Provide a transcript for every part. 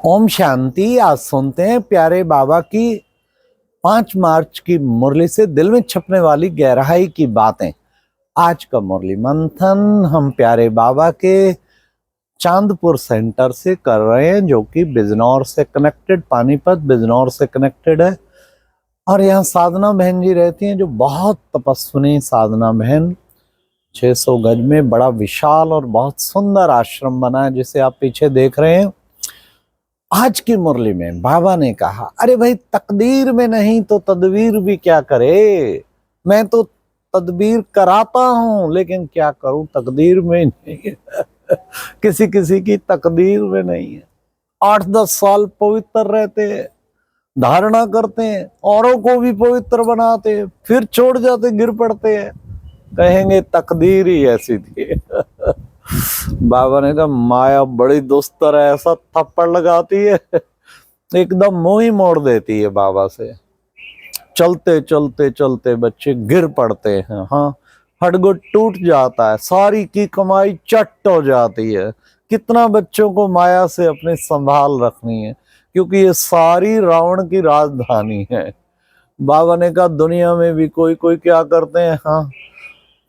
ओम शांति। आज सुनते हैं प्यारे बाबा की 5 मार्च की मुरली से दिल में छपने वाली गहराई की बातें। आज का मुरली मंथन हम प्यारे बाबा के चांदपुर सेंटर से कर रहे हैं, जो कि बिजनौर से कनेक्टेड, पानीपत बिजनौर से कनेक्टेड है। और यहाँ साधना बहन जी रहती हैं, जो बहुत तपस्विनी साधना बहन। 600 गज में बड़ा विशाल और बहुत सुंदर आश्रम बना है, जिसे आप पीछे देख रहे हैं। आज की मुरली में बाबा ने कहा, अरे भाई, तकदीर में नहीं तो तदबीर भी क्या करे। मैं तो तदबीर कराता हूं, लेकिन क्या करूं, तकदीर में नहीं है। किसी किसी की तकदीर में नहीं है। 8-10 साल पवित्र रहते हैं, धारणा करते हैं, औरों को भी पवित्र बनाते हैं, फिर छोड़ जाते, गिर पड़ते हैं, कहेंगे तकदीर ही ऐसी थी। बाबा ने कहा, माया बड़ी दुस्तर है, ऐसा थप्पड़ लगाती है, एकदम मुंह ही मोड़ देती है बाबा से। चलते चलते चलते बच्चे गिर पड़ते हैं। हाँ, हडगुड टूट जाता है, सारी की कमाई चट हो जाती है। कितना बच्चों को माया से अपने संभाल रखनी है, क्योंकि ये सारी रावण की राजधानी है। बाबा ने कहा, दुनिया में भी कोई कोई क्या करते हैं, हाँ,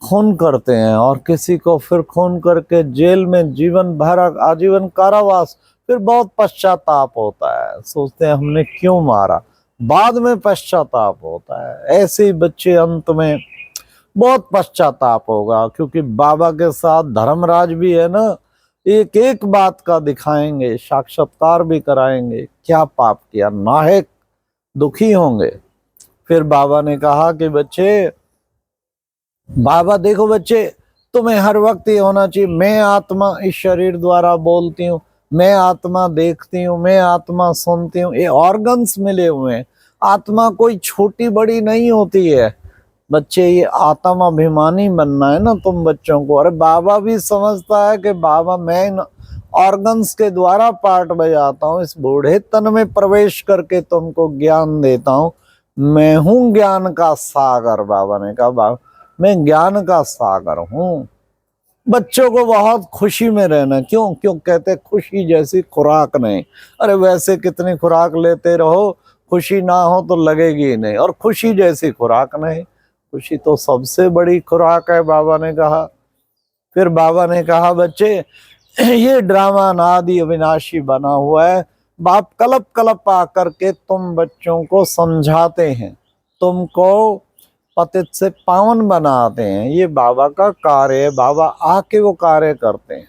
खून करते हैं, और किसी को फिर खून करके जेल में जीवन भर आजीवन कारावास, फिर बहुत पश्चाताप होता है, सोचते हैं हमने क्यों मारा, बाद में पश्चाताप होता है। ऐसे ही बच्चे अंत में बहुत पश्चाताप होगा, क्योंकि बाबा के साथ धर्मराज भी है ना, एक एक बात का दिखाएंगे, साक्षात्कार भी कराएंगे, क्या पाप किया, नाहक दुखी होंगे। फिर बाबा ने कहा कि बच्चे, बाबा देखो बच्चे, तुम्हें हर वक्त ये होना चाहिए, मैं आत्मा इस शरीर द्वारा बोलती हूँ, मैं आत्मा देखती हूँ, मैं आत्मा सुनती हूँ। ये ऑर्गन्स मिले हुए हैं, आत्मा कोई छोटी बड़ी नहीं होती है। बच्चे, ये आत्म अभिमानी बनना है ना तुम बच्चों को। अरे बाबा भी समझता है कि बाबा मैं ऑर्गन्स के द्वारा पार्ट बजाता हूँ, इस बूढ़े तन में प्रवेश करके तुमको ज्ञान देता हूँ। मैं हूँ ज्ञान का सागर। बाबा ने कहा, बाबा मैं ज्ञान का सागर हूं। बच्चों को बहुत खुशी में रहना, क्यों क्यों कहते, खुशी जैसी खुराक नहीं। अरे वैसे कितनी खुराक लेते रहो, खुशी ना हो तो लगेगी ही नहीं, और खुशी जैसी खुराक नहीं। खुशी तो सबसे बड़ी खुराक है, बाबा ने कहा। फिर बाबा ने कहा, बच्चे, ये ड्रामा अनादि अविनाशी बना हुआ है। बाप कलप कलप आकर के तुम बच्चों को समझाते हैं, तुमको पतित से पावन बनाते हैं। ये बाबा का कार्य है, बाबा आके वो कार्य करते हैं।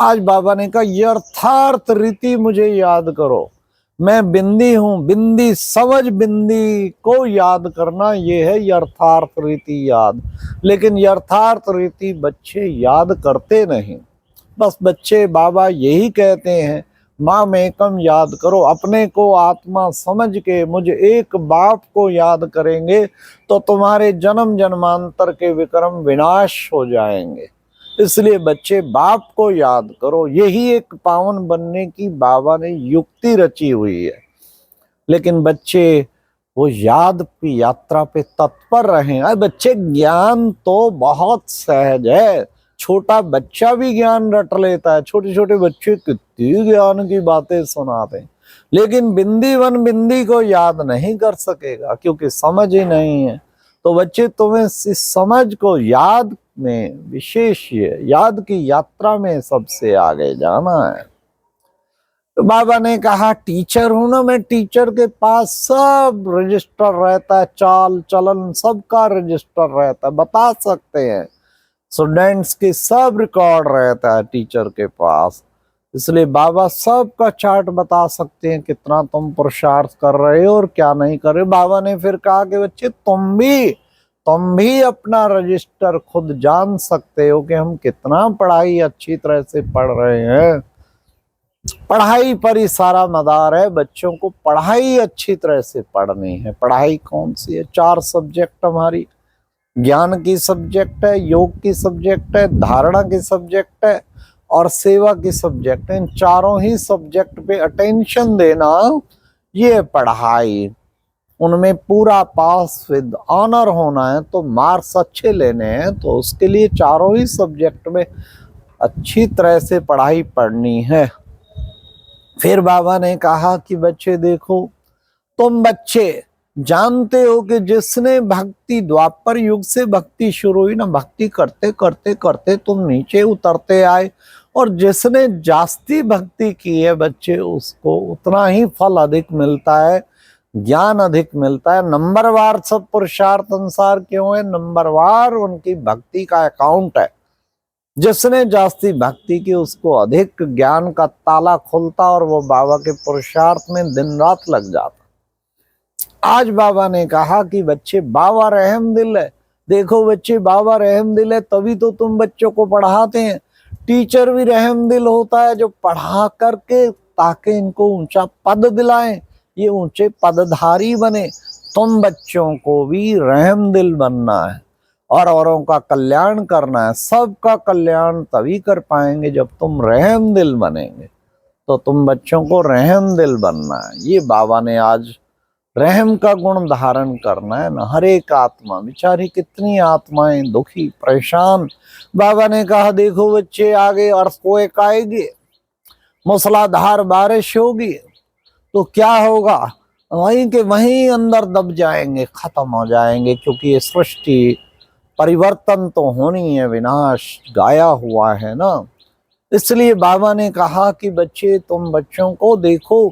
आज बाबा ने कहा, यथार्थ रीति मुझे याद करो, मैं बिंदी हूं, बिंदी समझ, बिंदी को याद करना, ये है यथार्थ रीति याद। लेकिन यथार्थ रीति बच्चे याद करते नहीं। बस बच्चे बाबा यही कहते हैं, माम एकम याद करो। अपने को आत्मा समझ के मुझ एक बाप को याद करेंगे तो तुम्हारे जन्म जन्मांतर के विक्रम विनाश हो जाएंगे। इसलिए बच्चे, बाप को याद करो। यही एक पावन बनने की बाबा ने युक्ति रची हुई है। लेकिन बच्चे वो याद की यात्रा पे तत्पर रहे। अरे बच्चे, ज्ञान तो बहुत सहज है, छोटा बच्चा भी ज्ञान रट लेता है। छोटे छोटे बच्चे कितनी ज्ञान की बातें सुनाते हैं, लेकिन बिंदी वन बिंदी को याद नहीं कर सकेगा, क्योंकि समझ ही नहीं है। तो बच्चे, तुम्हें इस समझ को याद में विशेष याद की यात्रा में सबसे आगे जाना है। तो बाबा ने कहा, टीचर हूं ना मैं, टीचर के पास सब रजिस्टर रहता है, चाल चलन सबका रजिस्टर रहता है, बता सकते हैं। स्टूडेंट्स की सब रिकॉर्ड रहता है टीचर के पास। इसलिए बाबा सबका चार्ट बता सकते हैं, कितना तुम पुरुषार्थ कर रहे हो और क्या नहीं कर रहे हो। बाबा ने फिर कहा कि बच्चे, तुम भी अपना रजिस्टर खुद जान सकते हो कि हम कितना पढ़ाई अच्छी तरह से पढ़ रहे हैं। पढ़ाई पर ही सारा मदार है। बच्चों को पढ़ाई अच्छी तरह से पढ़नी है। पढ़ाई कौन सी है? 4 सब्जेक्ट हमारी, ज्ञान की सब्जेक्ट है, योग की सब्जेक्ट है, धारणा की सब्जेक्ट है, और सेवा की सब्जेक्ट है। इन चारों ही सब्जेक्ट पे अटेंशन देना, ये पढ़ाई। उनमें पूरा पास विद ऑनर होना है, तो मार्क्स अच्छे लेने हैं, तो उसके लिए चारों ही सब्जेक्ट में अच्छी तरह से पढ़ाई पढ़नी है। फिर बाबा ने कहा कि बच्चे देखो, तुम बच्चे जानते हो कि जिसने भक्ति द्वापर युग से भक्ति शुरू हुई ना, भक्ति करते करते करते तुम नीचे उतरते आए, और जिसने जास्ती भक्ति की है बच्चे, उसको उतना ही फल अधिक मिलता है, ज्ञान अधिक मिलता है। नंबरवार सब पुरुषार्थ अनुसार क्यों है? नंबरवार उनकी भक्ति का अकाउंट है। जिसने जास्ती भक्ति की उसको अधिक ज्ञान का ताला खुलता और वो बाबा के पुरुषार्थ में दिन रात लग जाता। आज बाबा ने कहा कि बच्चे बाबा रहम दिल है। देखो बच्चे, बाबा रहम दिल है तभी तो तुम बच्चों को पढ़ाते हैं। टीचर भी रहम दिल होता है जो पढ़ा करके ताकि इनको ऊंचा पद दिलाएं, ये ऊंचे पदधारी बने। तुम बच्चों को भी रहम दिल बनना है और औरों का कल्याण करना है। सबका कल्याण तभी कर पाएंगे जब तुम रहम दिल बनेंगे। तो तुम बच्चों को रहम दिल बनना है। ये बाबा ने आज रहम का गुण धारण करना है ना। हर एक आत्मा, बेचारी कितनी आत्माएं दुखी परेशान। बाबा ने कहा देखो बच्चे, आगे अर्थक्वेक आएगी, मूसलाधार बारिश होगी, तो क्या होगा? वहीं के वहीं अंदर दब जाएंगे, खत्म हो जाएंगे, क्योंकि ये सृष्टि परिवर्तन तो होनी है, विनाश गाया हुआ है ना। इसलिए बाबा ने कहा कि बच्चे, तुम बच्चों को देखो,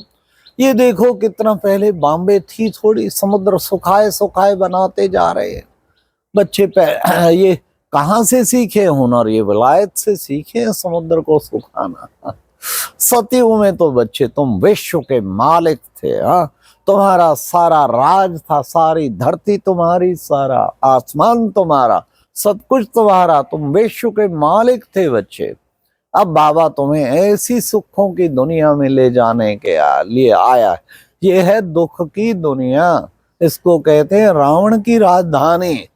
ये देखो कितना पहले बॉम्बे थी, थोड़ी समुद्र सुखाए सुखाए बनाते जा रहे हैं बच्चे। ये कहाँ से सीखे हुनर? ये विलायत से सीखे समुद्र को सुखाना। सतयुग में तो बच्चे तुम विश्व के मालिक थे। हाँ, तुम्हारा सारा राज था, सारी धरती तुम्हारी, सारा आसमान तुम्हारा, सब कुछ तुम्हारा, तुम विश्व के मालिक थे बच्चे। अब बाबा तुम्हें ऐसी सुखों की दुनिया में ले जाने के लिए आया है। ये है दुख की दुनिया, इसको कहते हैं रावण की राजधानी।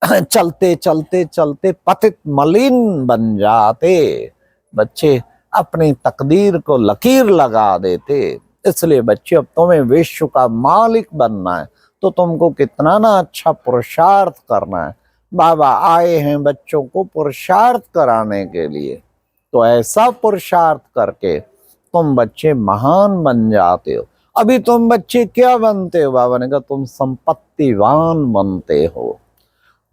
चलते चलते चलते पतित मलिन बन जाते बच्चे, अपनी तकदीर को लकीर लगा देते। इसलिए बच्चे, अब तुम्हें विश्व का मालिक बनना है तो तुमको कितना ना अच्छा पुरुषार्थ करना है। बाबा आए हैं बच्चों को पुरुषार्थ कराने के लिए, तो ऐसा पुरुषार्थ करके तुम बच्चे महान बन जाते हो। अभी तुम बच्चे क्या बनते हो? बाबा ने कहा तुम संपत्तिवान बनते हो,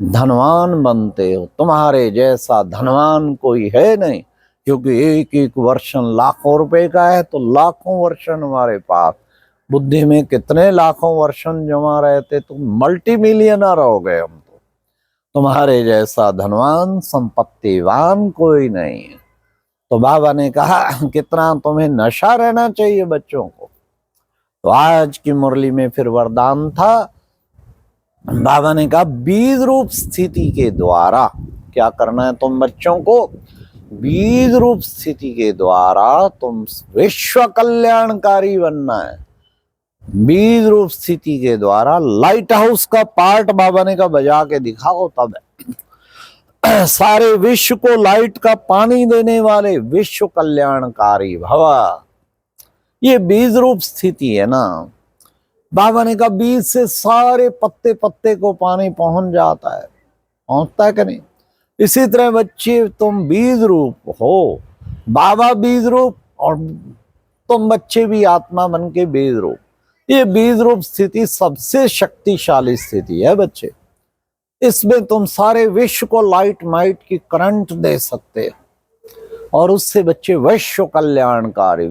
धनवान बनते हो। तुम्हारे जैसा धनवान कोई है नहीं, क्योंकि एक एक वर्षन लाखों रुपए का है, तो लाखों वर्षन हमारे पास। बुद्धि में कितने लाखों वर्षन जमा रहते, तुम मल्टी मिलियनर हो गए। हम तो तुम्हारे जैसा धनवान संपत्तिवान कोई नहीं है। तो बाबा ने कहा कितना तुम्हें नशा रहना चाहिए बच्चों को। तो आज की मुरली में फिर वरदान था। बाबा ने कहा बीज रूप स्थिति के द्वारा क्या करना है तुम बच्चों को? बीज रूप स्थिति के द्वारा तुम विश्व कल्याणकारी बनना है। बीज रूप स्थिति के द्वारा लाइट हाउस का पार्ट बाबा ने कहा बजा के दिखाओ, तब सारे विश्व को लाइट का पानी देने वाले विश्व कल्याणकारी भव। ये बीज रूप स्थिति है ना। बाबा ने कहा बीज से सारे पत्ते पत्ते को पानी पहुंच जाता है, पहुंचता है कि नहीं? इसी तरह बच्चे तुम बीज रूप हो, बाबा बीज रूप, और तुम बच्चे भी आत्मा बन के बीज रूप। ये बीज रूप स्थिति सबसे शक्तिशाली स्थिति है बच्चे। इसमें तुम सारे विश्व को लाइट माइट की करंट दे सकते हो, और उससे बच्चे विश्व कल्याणकारी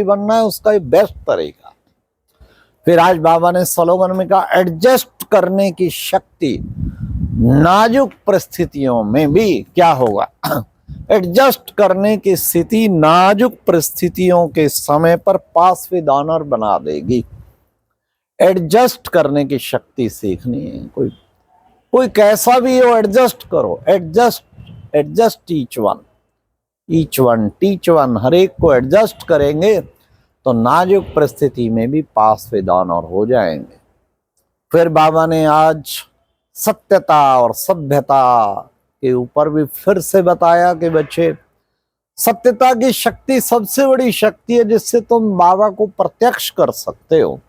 बनना है, उसका ये बेस्ट तरीका। फिर आज बाबा ने स्लोगन में कहा एडजस्ट करने की शक्ति नाजुक परिस्थितियों में भी क्या होगा? एडजस्ट करने की स्थिति नाजुक परिस्थितियों के समय पर पास विद ऑनर बना देगी। एडजस्ट करने की शक्ति सीखनी है। कोई कैसा भी हो एडजस्ट करो, adjust each one teach one. हर एक को एडजस्ट करेंगे तो नाजुक परिस्थिति में भी पास विद ऑनर हो जाएंगे। फिर बाबा ने आज सत्यता और सभ्यता के ऊपर भी फिर से बताया कि बच्चे, सत्यता की शक्ति सबसे बड़ी शक्ति है जिससे तुम बाबा को प्रत्यक्ष कर सकते हो।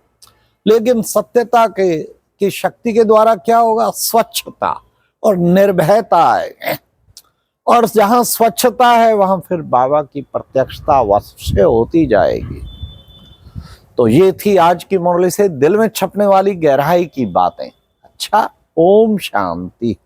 लेकिन सत्यता की शक्ति के द्वारा क्या होगा? स्वच्छता और निर्भयता है। और जहां स्वच्छता है वहां फिर बाबा की प्रत्यक्षता अवश्य होती जाएगी। तो ये थी आज की मुरली से दिल में छपने वाली गहराई की बातें। अच्छा, ओम शांति।